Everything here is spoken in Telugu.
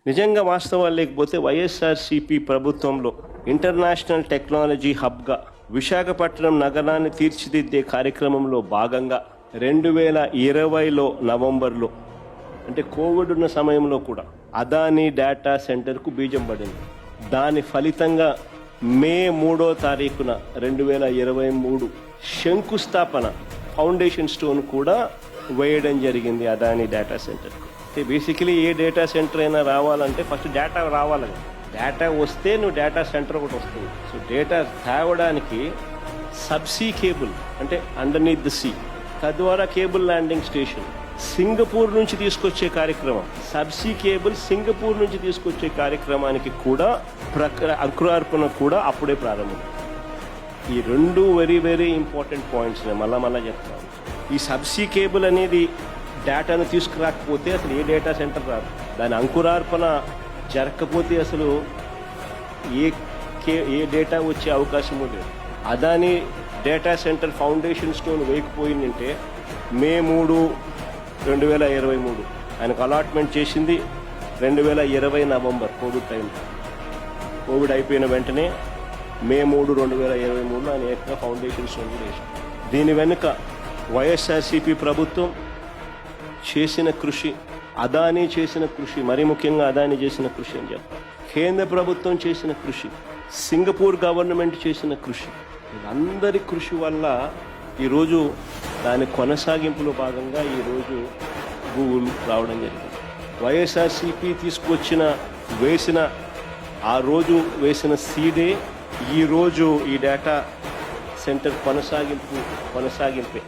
నిజంగా వాస్తవాలు లేకపోతే వైఎస్ఆర్సీపీ ప్రభుత్వంలో ఇంటర్నేషనల్ టెక్నాలజీ హబ్గా విశాఖపట్నం నగరాన్ని తీర్చిదిద్దే కార్యక్రమంలో భాగంగా 2020లో నవంబర్లో అంటే కోవిడ్ ఉన్న సమయంలో కూడా అదానీ డేటా సెంటర్కు బీజం పడింది. దాని ఫలితంగా మే 3వ తారీఖున 2023 శంకుస్థాపన ఫౌండేషన్ స్టోన్ కూడా వేయడం జరిగింది అదానీ డేటా సెంటర్కు. అంటే బేసికలీ ఏ డేటా సెంటర్ అయినా రావాలంటే ఫస్ట్ డేటా రావాలని, డేటా వస్తే నువ్వు డేటా సెంటర్ ఒకటి వస్తుంది. సో డేటా తేవడానికి సబ్సీ కేబుల్ అంటే అండర్నీత్ ద సీ, తద్వారా కేబుల్ ల్యాండింగ్ స్టేషన్ సింగపూర్ నుంచి తీసుకొచ్చే కార్యక్రమం, సబ్సీ కేబుల్ సింగపూర్ నుంచి తీసుకొచ్చే కార్యక్రమానికి కూడా అంకురార్పణ కూడా అప్పుడే ప్రారంభం. ఈ రెండు వెరీ వెరీ ఇంపార్టెంట్ పాయింట్స్ నేను మళ్ళా చెప్తాను. ఈ సబ్సీ కేబుల్ అనేది డేటాను తీసుకురాకపోతే అసలు ఏ డేటా సెంటర్ రాదు. దాని అంకురార్పణ జరగకపోతే అసలు ఏ డేటా వచ్చే అవకాశము లేదు. Adani data center foundation stone వేయకపోయిందంటే మే 3, 2023 ఆయనకు అలాట్మెంట్ చేసింది 2020 నవంబర్ కోవిడ్ టైంలో. కోవిడ్ అయిపోయిన వెంటనే మే 3, 2023లో ఆయన ఏకంగా ఫౌండేషన్ స్టోన్ కూడా వేసింది. దీని వెనుక వైఎస్ఆర్సీపీ ప్రభుత్వం చేసిన కృషి, అదానీ చేసిన కృషి, మరీ ముఖ్యంగా అదానీ చేసిన కృషి అని చెప్తాను, కేంద్ర ప్రభుత్వం చేసిన కృషి, సింగపూర్ గవర్నమెంట్ చేసిన కృషి, వీళ్ళందరి కృషి వల్ల ఈరోజు దాని కొనసాగింపులో భాగంగా ఈరోజు గూగుల్ రావడం జరిగింది. వైఎస్ఆర్సీపీ ఆ రోజు వేసిన సీడే ఈరోజు ఈ డేటా సెంటర్ కొనసాగింపే.